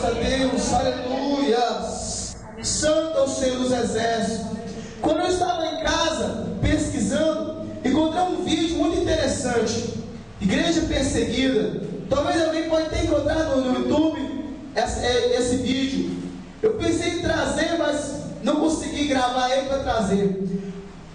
Glórias a Deus, aleluia. Santo é o Senhor dos Exércitos. Quando eu estava em casa pesquisando, encontrei um vídeo muito interessante. Igreja perseguida. Talvez alguém pode ter encontrado no YouTube esse vídeo. Eu pensei em trazer, mas não consegui gravar ele para trazer.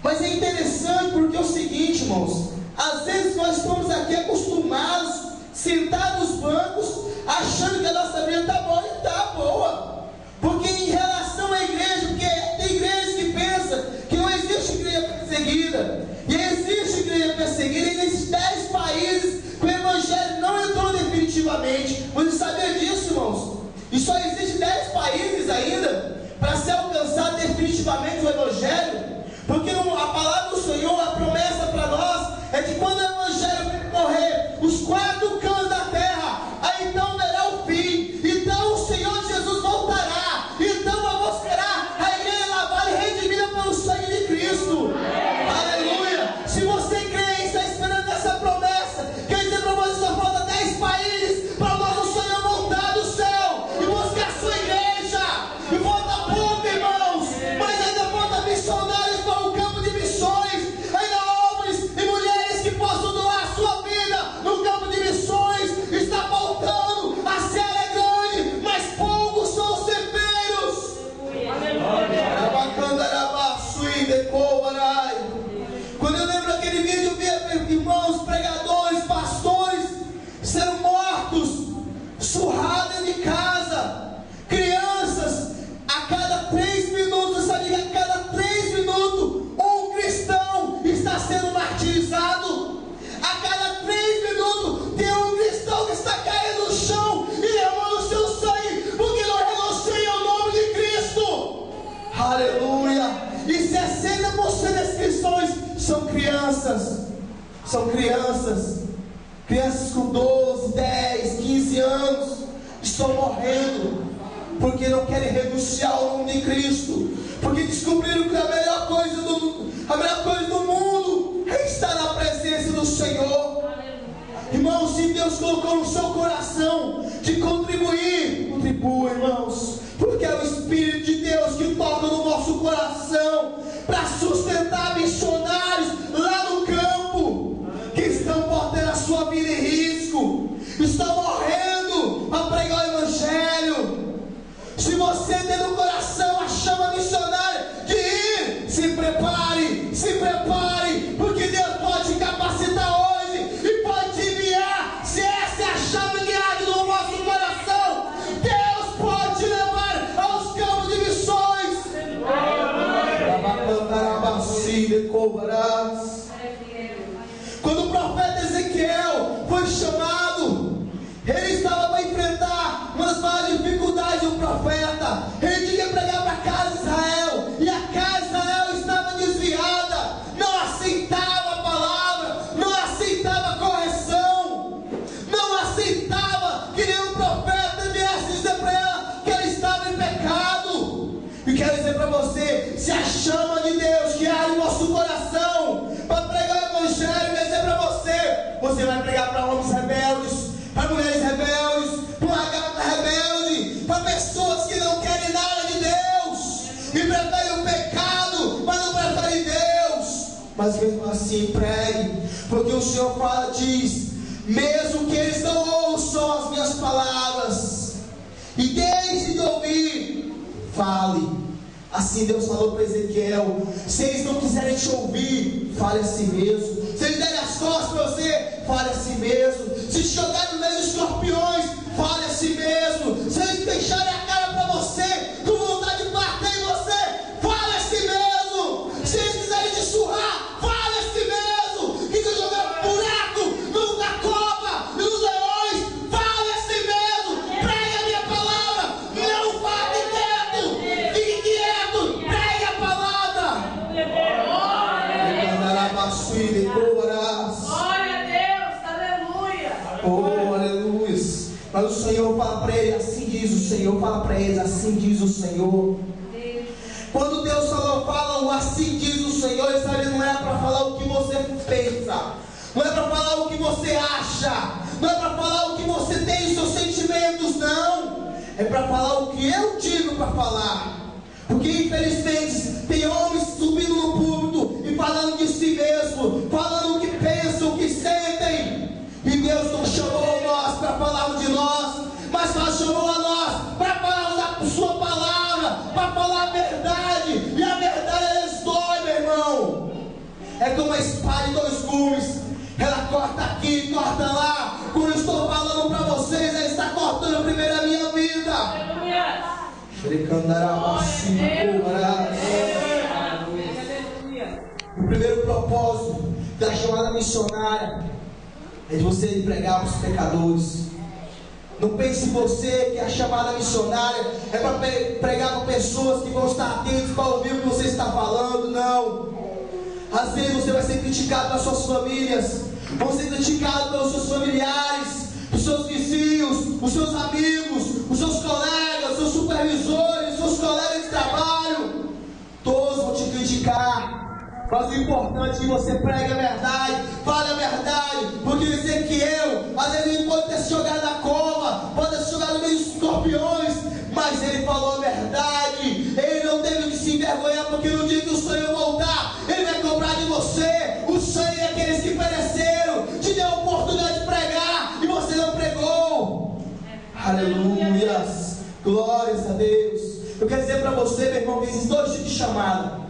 Mas é interessante porque é o seguinte, irmãos. Às vezes nós estamos aqui acostumados, sentados nos bancos, achando que a nossa vida está boa e está boa. Porque em relação à igreja, porque tem igrejas que pensam que não existe igreja perseguida. E existe igreja perseguida em esses 10 países que o evangelho não entrou definitivamente. Você sabia disso, irmãos? E só existe 10 países ainda para ser alcançado definitivamente o evangelho. Porque a palavra do Senhor, a promessa para nós é que quando o evangelho morrer, os 4 cantos da terra, aí então verá o fim. Então o Senhor Jesus voltará. Então vamos esperar a igreja lavada e redimida pelo sangue de Cristo. Aleluia. Se você crê e está esperando essa promessa, quer dizer para você, só falta 10 países para o nosso Senhor voltar do céu e buscar a sua igreja. E falta pouco, irmãos, mas ainda falta missionários para o campo de missões. Ainda homens e mulheres que possam doar a sua vida no campo de missões. Está faltando. A seara é grande, mas poucos são os ceifeiros. Quando eu lembro daquele vídeo, eu via irmãos, pregadores, pastores sendo mortos, surrados de casa, crianças, a cada 3 minutos, sabe que a cada 3 minutos um cristão está sendo martirizado. A cada 3 minutos tem um cristão que está caindo no chão e derramando o seu sangue, porque não renuncia ao nome de Cristo. Aleluia. E 60% das cristãos são crianças. São crianças. Crianças com 12, 10, 15 anos estão morrendo porque não querem renunciar ao nome de Cristo, porque descobriram que a melhor coisa do mundo é estar na presença do Senhor. Irmãos, se Deus colocou no seu coração de contribuir, contribua, irmãos, porque é o Espírito de Deus que toca no nosso coração para sustentar missionários lá no campo, que estão botando a sua vida em risco, estão morrendo para pregar o Evangelho. Se você tem no coração a chama missionária de ir, se prepare, porque Deus pode te capacitar hoje e pode te enviar. Se essa é a chama que arde no nosso coração, Deus pode te levar aos campos de missões. Quando o profeta Ezequiel foi chamado, ele estava para enfrentar uma das maiores dificuldades do profeta. Ele tinha que pregar para a casa de Israel, e a casa de Israel estava desviada, não aceitava a palavra, não aceitava a correção, não aceitava que nenhum profeta viesse dizer para ela que ela estava em pecado. E quero dizer para você, se a chama de Deus que arde no nosso coração para pregar o Evangelho, quer dizer para você, você vai pregar para homens rebeldes, para mulheres rebeldes, para uma gata rebelde, para pessoas que não querem nada de Deus e preferem o pecado, mas não preferem Deus. Mas mesmo assim pregue, porque o Senhor diz, mesmo que eles não ouçam as minhas palavras e deixem de ouvir, fale. Assim Deus falou para Ezequiel, se eles não quiserem te ouvir, fale a si mesmo. Se eles derem as costas para você, fale a si mesmo. Se te jogarem no meio dos escorpiões, fale a si mesmo. Se eles fecharem a cara para você, com vontade de bater em você, fale a si mesmo. Se eles quiserem te surrar, fale a si mesmo. Que jogar buraco na cova e nos leões, fale a si mesmo. Pregue a minha palavra, não fique quieto, fique quieto, pregue a palavra. Glória a Deus, aleluia. Oh, aleluia. Mas o Senhor fala para ele, assim diz o Senhor, fala para eles, assim diz o Senhor. Quando Deus fala o assim diz o Senhor, ele sabe, não é para falar o que você pensa, não é para falar o que você acha, não é para falar o que você tem em seus sentimentos, não. É para Porque infelizmente tem homens subindo no púlpito e falando de si mesmo, falando o que pensam, o que sentem. E Deus não chamou nós para falarmos de nós, mas Deus chamou a nós para falarmos a sua palavra, para falar a verdade. E a verdade ela dói, meu irmão. É como uma espada de dois gumes. Ela corta aqui, corta lá. Quando eu estou falando para vocês, ela está cortando primeiro a minha vida. O primeiro propósito da chamada missionária é de você pregar para os pecadores. Não pense você que a chamada missionária é para pregar para pessoas que vão estar atentas para ouvir o que você está falando. Não. Às vezes você vai ser criticado pelas suas famílias, vão ser criticados pelos seus familiares, os seus vizinhos, os seus amigos, os seus colegas, os seus supervisores, os seus colegas de trabalho. Todos vão te criticar. Mas o importante é que você pregue a verdade, fale a verdade, porque Ezequiel, às vezes ele pode ter se jogado na cova, pode ter se jogado no meio dos escorpiões, mas ele falou a verdade. Ele não teve que se envergonhar, porque no dia que o Senhor voltar, ele vai cobrar de você. O Senhor é aqueles que pereceram, te deu a oportunidade de pregar e você não pregou. Aleluias, glórias a Deus. Eu quero dizer para você, meu irmão, que existem dois tipos de chamada.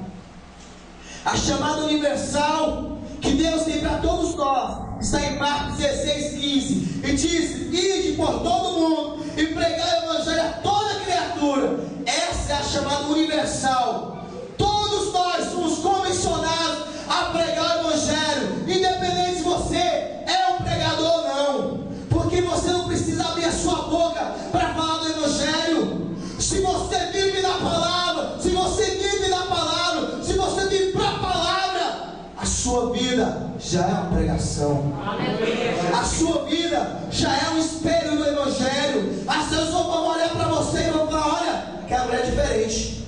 A chamada universal que Deus tem para todos nós está em Marcos 16:15 e diz: ide por todo mundo e pregar o evangelho a toda criatura. Essa é a chamada universal. Todos nós somos comissionados a pregar o evangelho, independente se você é um pregador ou não, porque você não precisa abrir a sua boca para falar do evangelho. Se você vive na palavra, se você vive na palavra, se você vive para a palavra, a sua vida já é uma pregação. A sua vida já é um espelho do evangelho. As pessoas vão olhar para você e vão falar: olha, aquela mulher é diferente,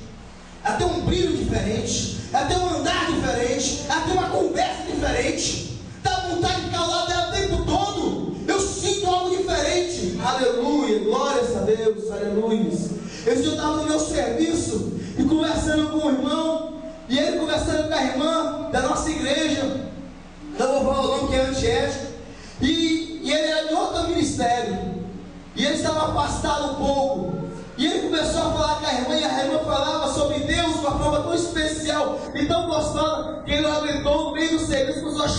ela tem um brilho diferente, ela tem um andar diferente, ela tem uma conversa diferente, dá vontade de ficar ao lado dela o tempo todo. Eu sinto algo diferente. Aleluia, glórias a Deus, aleluia. Esse dia eu estava no meu serviço e conversando com o irmão, e ele conversando com a irmã da nossa igreja, não vou falar o nome que é antiético, e ele era de outro ministério, e ele estava afastado um pouco, e ele começou a falar com a irmã, e a irmã falava sobre Deus de uma forma tão especial e tão gostosa, que ele não aguentou no meio do serviço, começou a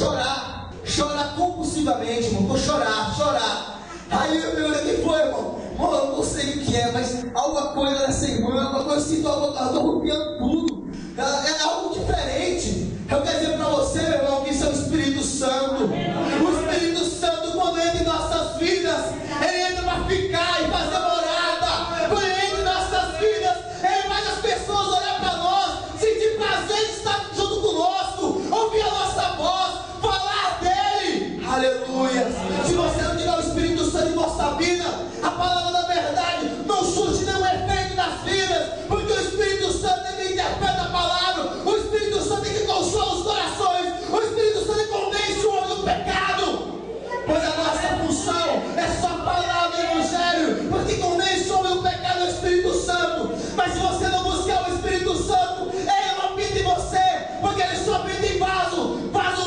chorar compulsivamente, irmão, vou chorar. Aí eu perguntei: o que foi, irmão? Irmão, eu não sei o que é, mas alguma coisa dessa irmã, alguma coisa assim, eu estou arrupiando tudo. É algo diferente. Eu quero dizer para você, meu irmão, que isso é o Espírito Santo. O Espírito Santo, quando entra em nossas vidas, ele entra para ficar e fazer morada. Quando ele entra em nossas vidas, ele faz as pessoas olhar para nós, sentir prazer de estar junto conosco, ouvir a nossa voz, falar dele. Aleluia. Se você não tiver o Espírito Santo em nossa vida, a palavra da verdade não surge nenhum efeito nas vidas, porque o Espírito Santo é que interpreta a palavra, o Espírito Santo é que consola os corações, o Espírito Santo é que convence o homem do pecado, pois a nossa função é só falar do Evangelho, porque convence o homem do pecado é o Espírito Santo. Mas se você não buscar o Espírito Santo, ele não habita em você, porque ele só habita em vaso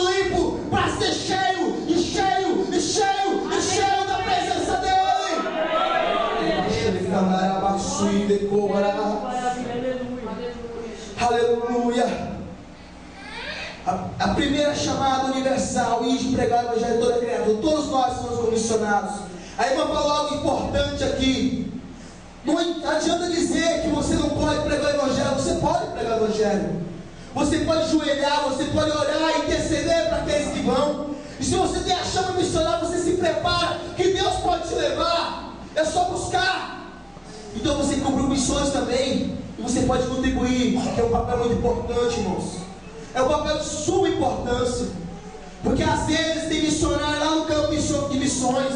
limpo, para ser cheio da presença dele. Aleluia. A primeira chamada universal, ir de pregar o evangelho a toda criatura. Todos nós somos comissionados. A irmã falou algo importante aqui. Não adianta dizer que você não pode pregar o evangelho. Você pode pregar o evangelho. Você pode ajoelhar, você pode orar e interceder para aqueles que vão. E se você tem a chama missionária, você se prepara, que Deus pode te levar. É só buscar. Então você cumpre missões também, e você pode contribuir, que é um papel muito importante, irmãos. É um papel de suma importância, porque às vezes tem missionário lá no campo de missões,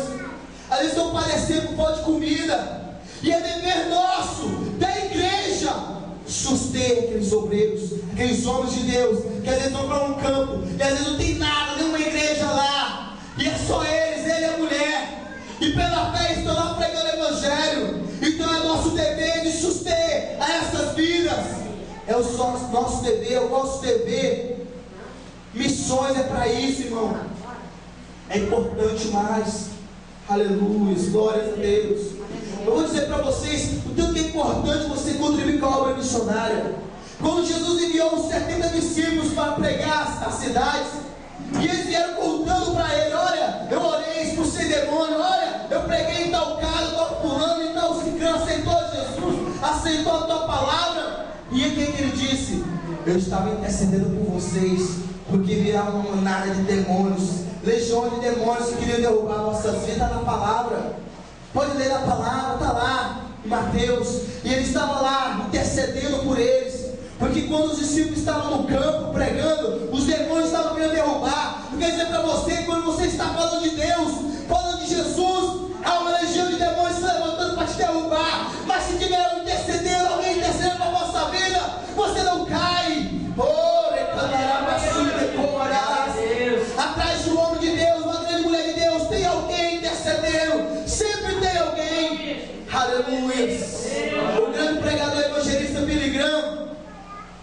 às vezes estão padecendo por falta de comida, e é dever nosso, da igreja, suster aqueles obreiros, aqueles homens de Deus, que às vezes vão para um campo, e às vezes não tem nada, nenhuma igreja lá, e é só eles, ele e a mulher, e pela fé estão lá pregando o evangelho. Então é nosso dever de suster a essas vidas. É o nosso dever, é o nosso dever. Missões é para isso, irmão. É importante mais. Aleluia, glórias a Deus. Eu vou dizer para vocês o tanto que é importante você contribuir com a obra missionária. Quando Jesus enviou os 70 discípulos para pregar as cidades, e eles vieram contando para ele: olha, eu orei, expulsei demônio, olha, eu preguei em tal casa, tal fulano, e tal ciclano, aceitou Jesus, aceitou a tua palavra. E o que ele disse? Eu estava intercedendo por vocês, porque vieram uma manada de demônios, legiões de demônios que queriam derrubar nossas vidas. Está na palavra, pode ler na palavra, está lá em Mateus. E ele estava lá intercedendo por eles, porque quando os discípulos estavam no campo pregando, os demônios estavam querendo derrubar. Eu quero dizer para você, quando você está falando de Deus, falando de Jesus, há uma legião de demônios se levantando para te derrubar. Mas se tiver alguém intercedendo para a vossa vida, você não cai. Atrás do homem de Deus, uma grande mulher de Deus, tem alguém intercedendo. Sempre tem alguém. Aleluia. O grande pregador evangelista Billy Graham,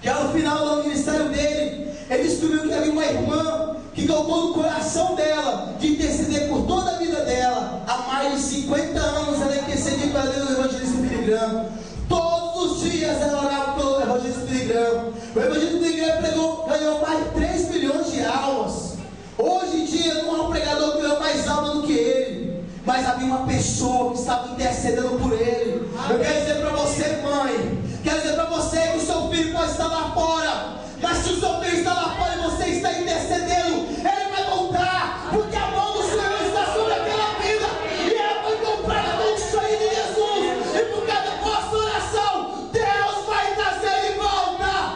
que ao final do ministério dele, ele descobriu que havia uma irmã que colocou no coração dela de interceder por toda a vida dela. Há mais de 50 anos ela intercedia pela vida do evangelista Billy Graham. Todos os dias ela orava pelo evangelista Billy Graham. O evangelista Billy Graham ganhou mais de 3 milhões de almas. Hoje em dia não há um pregador que ganhou mais alma do que ele, mas havia uma pessoa que estava intercedendo por ele. Eu quero dizer para você, mãe, quero dizer para você que o seu filho pode estar lá fora, mas se o seu filho está lá fora e você está intercedendo, ele vai voltar, porque a mão do Senhor está sobre aquela vida, e ela foi comprada com o sangue de Jesus, e por causa da vossa oração, Deus vai trazer de volta.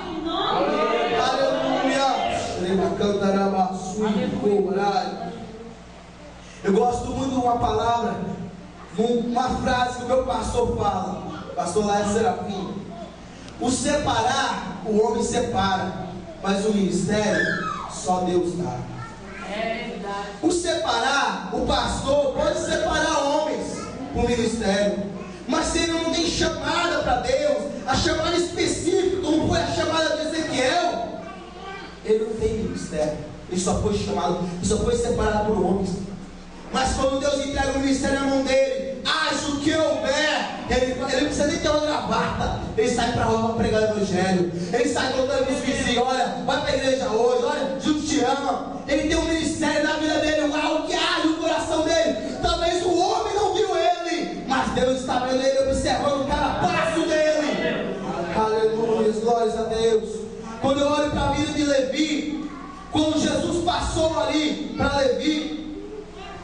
Aleluia. Eu gosto muito de uma palavra, uma frase que o meu pastor fala, pastor Laércio Serafim: o separar, o homem separa, mas o ministério só Deus dá. É verdade. O separar, o pastor pode separar homens para o ministério, mas se ele não tem chamada para Deus, a chamada específica, como foi a chamada de Ezequiel, ele não tem ministério. Ele só foi chamado, ele só foi separado por homens. Mas quando Deus entrega o ministério na mão dele, acha o que houver, ele não precisa nem ter uma gravata, ele sai para a rua para pregar o evangelho, ele sai contando para os vizinhos: olha, vai para a igreja hoje, olha, Jesus te ama. Ele tem um ministério na vida dele, algo que age no coração dele. Talvez o homem não viu ele, mas Deus está vendo ele, observando cada passo dele. Aleluia, glórias a Deus. Quando eu olho para a vida de Levi, quando Jesus passou ali para Levi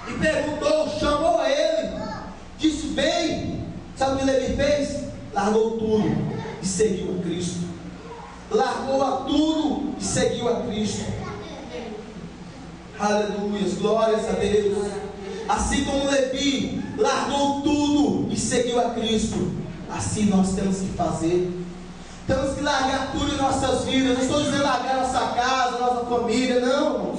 e perguntou, chamou a ele, disse: vem. Sabe o que Levi fez? Largou tudo e seguiu a Cristo. Largou a tudo e seguiu a Cristo. Aleluia, glórias a Deus. Assim como Levi largou tudo e seguiu a Cristo, assim nós temos que fazer. Temos que largar tudo em nossas vidas. Não estou dizendo largar nossa casa, nossa família, não, irmãos.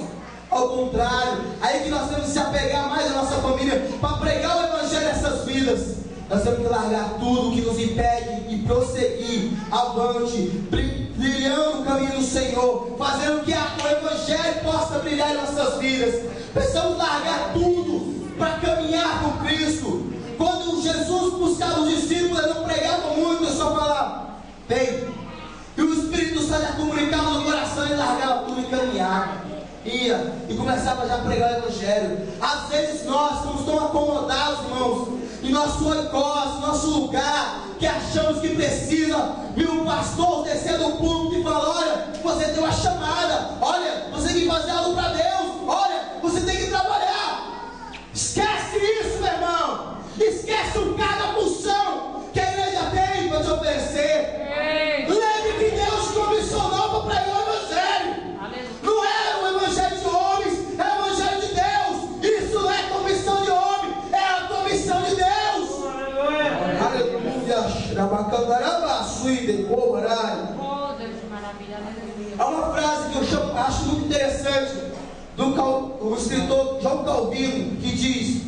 Ao contrário, aí que nós temos que se apegar mais à nossa família para pregar o evangelho nessas vidas. Nós temos que largar tudo que nos impede e prosseguir avante, brilhando o caminho do Senhor, fazendo que o evangelho possa brilhar em nossas vidas. Precisamos largar tudo para caminhar com Cristo. Quando Jesus buscava os discípulos, ele não pregava muito, ele só falava: vem. E o Espírito Santo já comunicava no coração e largava tudo e caminhava. Ia e começava já a pregar o evangelho. Às vezes nós somos tão acomodados, irmãos, em nosso oicós, nosso lugar, que achamos que precisa vir um pastor descer do púlpito e falar: olha, você tem uma chamada, olha, você tem que fazer algo para Deus, olha, você tem que trabalhar. Esquece isso, meu irmão. Esquece o cada função que a igreja tem para te oferecer. Lembre que Deus comissionou para pregar o evangelho. Não é o evangelho de homens, é o evangelho de Deus. Isso não é comissão de homem, é a comissão de Deus. Aleluia. Há uma frase que eu acho muito interessante do escritor João Calvino, que diz: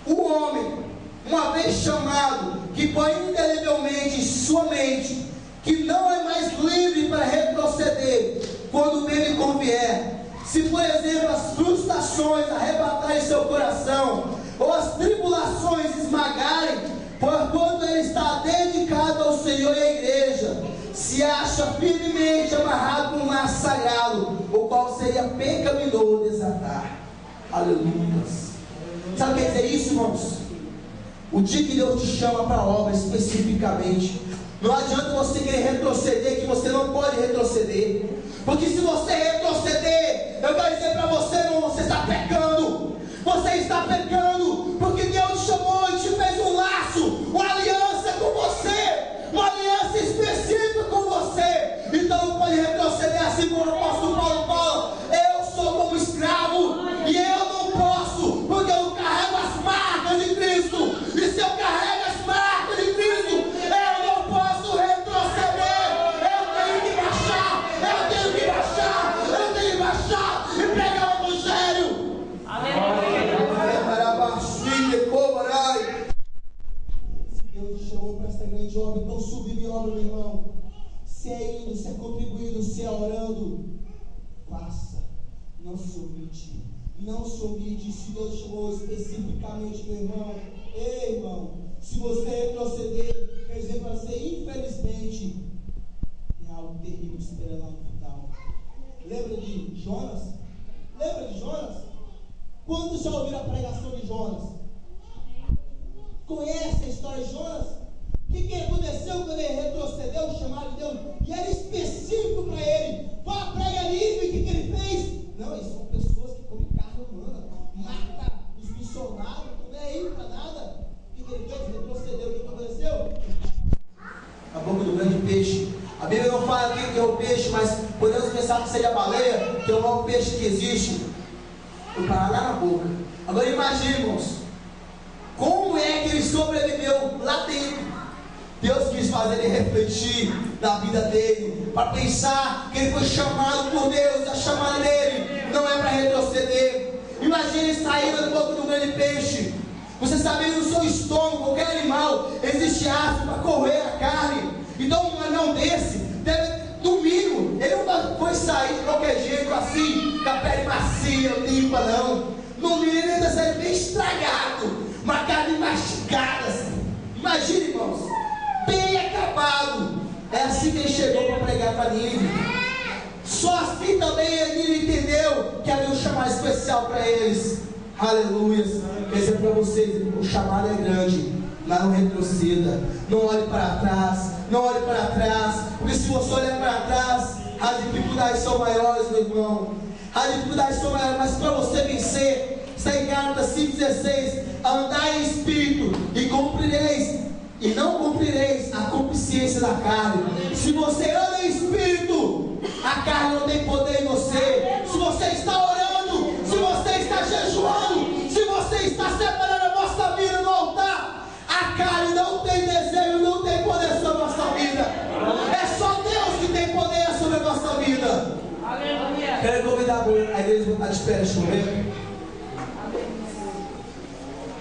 o homem, uma vez chamado, que põe indelevelmente em sua mente que não é mais livre para retroceder quando bem lhe convier. Se, por exemplo, as frustrações arrebatarem seu coração, ou as tribulações esmagarem, porquanto ele está dedicado ao Senhor e à igreja, se acha firmemente amarrado com um laço sagrado, o qual seria pecaminoso desatar. Aleluia. Sabe o que quer dizer isso, irmãos? O dia que Deus te chama para a obra especificamente, não adianta você querer retroceder, que você não pode retroceder. Porque se você retroceder, eu quero dizer para você, irmão, você está pecando. Você está pecando, porque Deus te chamou e te fez um laço, uma aliança com você, uma aliança específica com você. Então não pode retroceder, assim como o apóstolo Paulo fala: eu sou como escravo, e eu não posso, porque eu carrego as marcas de Cristo. E se eu carrego as marcas de Cristo, eu não posso retroceder. Eu tenho que baixar, eu tenho que baixar, eu tenho que baixar e pregar o evangelho. Se Deus te chamou para esta grande obra, então sublime obra, meu irmão. Se é indo, se é contribuindo, se é orando, faça. Não se omite. Não se omite. Se Deus te chamou especificamente, meu irmão. Ei, irmão, se você retroceder, quer dizer para você, infelizmente, tem algo terrível esperando lá no final. Lembra de Jonas? Lembra de Jonas? Quantos já ouviram a pregação de Jonas? Conhece a história de Jonas? O que aconteceu quando ele retrocedeu o chamado de Deus? E era específico para ele. Fala, prega livre, o que ele fez? Não, eles são pessoas que comem carne humana, mata os missionários, não é aí para nada. O que ele fez? Retrocedeu. O que aconteceu? A boca do grande peixe. A Bíblia não fala aqui que é o peixe, mas podemos pensar que seja a baleia, que é o maior peixe que existe. Foi parar lá na boca. Agora imagine, irmãos, como é que ele sobreviveu lá dentro. Deus quis fazer ele refletir na vida dele, para pensar que ele foi chamado por Deus. A chamada dele não é para retroceder. Imagine saindo da boca do grande peixe. Você sabe que no seu estômago, qualquer animal, existe ácido para correr a carne. Então um anão desse deve, no mínimo, ele não foi sair de qualquer jeito assim, com a pele macia, limpa, não. No mínimo ele ainda saiu bem estragado, uma carne mastigada assim. Imagine, irmãos, bem acabado. É assim que ele chegou para pregar para Nínive. Só assim também ele entendeu que havia um chamado especial para eles. Aleluia. Quer dizer para vocês, o chamado é grande, mas não retroceda. Não olhe para trás, não olhe para trás, porque se você olhar para trás, as dificuldades são maiores, meu irmão. As dificuldades são maiores, mas para você vencer, está em Gálatas 5,16: andai em espírito e não cumprireis a concupiscência da carne. Se você anda em espírito, a carne não tem poder em você. Se você está orando, se você está jejuando, se você está separando a vossa vida no altar, a carne não tem desejo, não tem poder sobre a nossa vida. É só Deus que tem poder sobre a nossa vida. Aleluia. Quero convidar a igreja a estar de pé neste momento.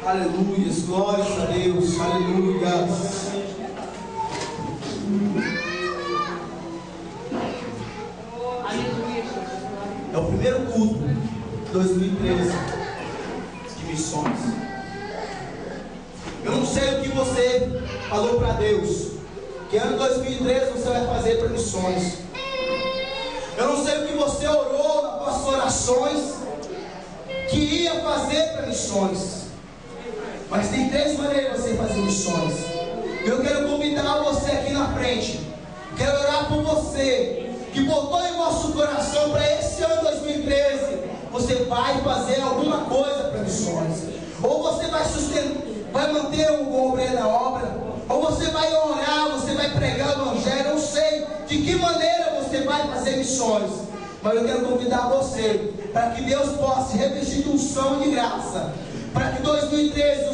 Aleluia, glórias a Deus, aleluia. É o primeiro culto de 2013 de missões. Eu não sei o que você falou para Deus, que ano 2013 você vai fazer para missões. Eu não sei o que você orou nas suas orações que ia fazer para missões. Mas tem três maneiras de você fazer missões. Eu quero convidar você aqui na frente. Quero orar por você que botou em vosso coração para esse ano 2013. Você vai fazer alguma coisa para missões. Ou você vai manter o obreiro na obra, ou você vai orar, você vai pregar o evangelho. Eu não sei de que maneira você vai fazer missões, mas eu quero convidar você para que Deus possa revestir de unção e de graça, para que 2013